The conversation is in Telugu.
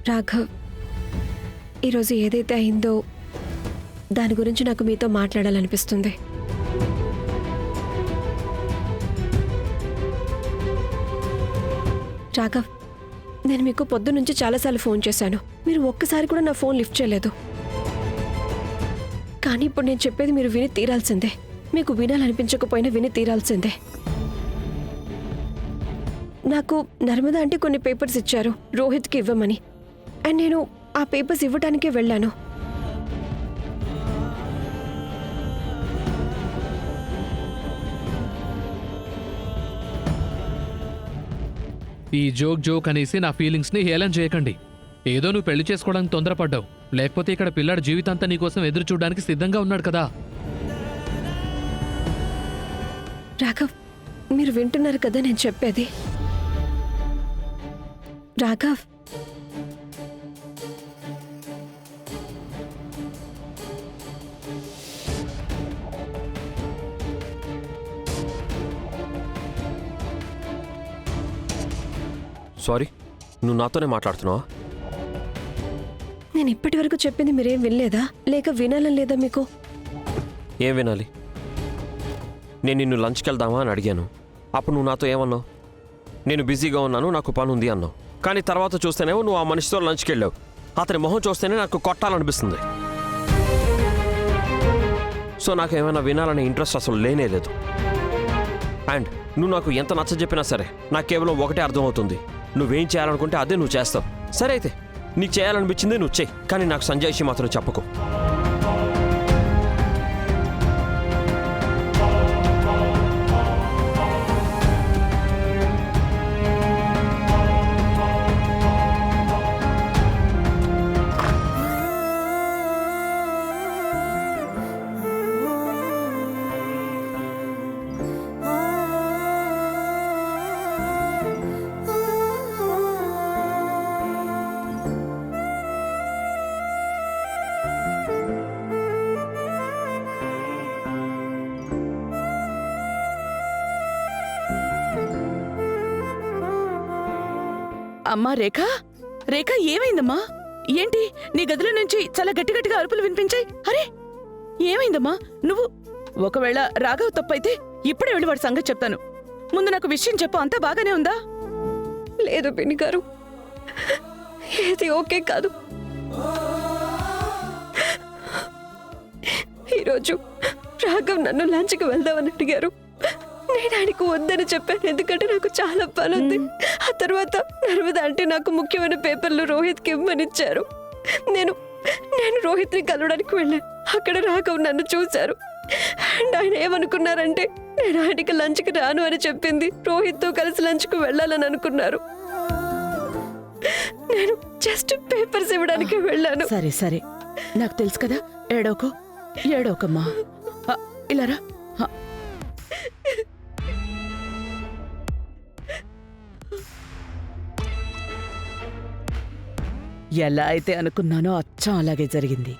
రాఘవ్, ఈరోజు ఏదైతే అయిందో దాని గురించి నాకు మీతో మాట్లాడాలనిపిస్తుంది. రాఘవ్, నేను మీకు పొద్దునుంచి చాలాసార్లు ఫోన్ చేశాను. మీరు ఒక్కసారి కూడా నా ఫోన్ లిఫ్ట్ చేయలేదు. కానీ ఇప్పుడు నేను చెప్పేది మీరు విని తీరాల్సిందే. మీకు వినాలనిపించకపోయినా విని తీరాల్సిందే. నాకు నర్మదా అంటే కొన్ని పేపర్స్ ఇచ్చారు రోహిత్కి ఇవ్వమని. అండ్ నేను ఆ పేపర్స్ ఇవ్వడానికే వెళ్ళాను. ఈ జోక్ అనేసి నా ఫీలింగ్స్ని హేళన చేయకండి. ఏదో నువ్వు పెళ్లి చేసుకోవడానికి తొందరపడ్డావు, లేకపోతే ఇక్కడ పిల్లాడి జీవితాంతా నీకోసం ఎదురు చూడడానికి సిద్ధంగా ఉన్నాడు కదా. రాఘవ్, మీరు వింటున్నారు కదా నేను చెప్పేది? రాఘవ్, సారీ, నువ్వు నాతోనే మాట్లాడుతున్నావా? నేను ఇప్పటి వరకు చెప్పింది మీరేం వినలేదా? లేక వినాలని లేదా మీకు? ఏం వినాలి? నేను నిన్ను లంచ్కి వెళ్దామా అని అడిగాను. అప్పుడు నువ్వు నాతో ఏమన్నావు? నేను బిజీగా ఉన్నాను, నాకు పని ఉంది అన్నావు. కానీ తర్వాత చూస్తేనేమో నువ్వు ఆ మనిషితో లంచ్కి వెళ్ళావు. అతని మొహం చూస్తేనే నాకు కొట్టాలనిపిస్తుంది. సో నాకు ఏమైనా వినాలనే ఇంట్రెస్ట్ అసలు లేనే లేదు. అండ్ నువ్వు నాకు ఎంత నచ్చ చెప్పినా సరే నాకు కేవలం ఒకటే అర్థమవుతుంది, నువ్వేం చేయాలనుకుంటే అదే నువ్వు చేస్తావు. సరే అయితే నీకు చేయాలనిపించింది నువ్వు చెయ్యి, కానీ నాకు సంజయ్షి మాత్రం చెప్పకు. అమ్మా రేఖ, రేఖ ఏమైందమ్మా? ఏంటి నీ గదిలో నుంచి చాలా గట్టిగట్టిగా అరుపులు వినిపించాయి? అరే ఏమైందమ్మా? నువ్వు ఒకవేళ రాఘవ్ తప్పైతే ఇప్పుడే వెళ్ళి వాడి సంగతి చెప్తాను. ముందు నాకు విషయం చెప్పు, అంతా బాగానే ఉందా? లేదు పిన్ని గారు, ఏది ఓకే కాదు. ఈరోజు రాఘవ్ నన్ను లంచ్కి వెళ్దామని అడిగారు. నేను ఆయనకు వద్దని చెప్పాను, ఎందుకంటే నాకు చాలా పని ఉంది. ఆ తర్వాత నర్మదా అంటే నాకు ముఖ్యమైన పేపర్లు రోహిత్కి ఇవ్వమని ఇచ్చారు. నేను రోహిత్ని కలవడానికి వెళ్ళాను. అక్కడ రాఘవ్ నన్ను చూశారు. అండ్ ఆయన ఏమనుకున్నారంటే నేను ఆయనకి లంచ్కి రాను అని చెప్పింది రోహిత్తో కలిసి లంచ్కి వెళ్ళాలని అనుకున్నారు. నేను జస్ట్ పేపర్స్ ఇవ్వడానికి వెళ్ళాను. సరే సరే, నాకు తెలుసు కదా, ఏడోకమ్మా. ఇలారా. ఎలా అయితే అనుకున్నానో అచ్చం అలాగే జరిగింది.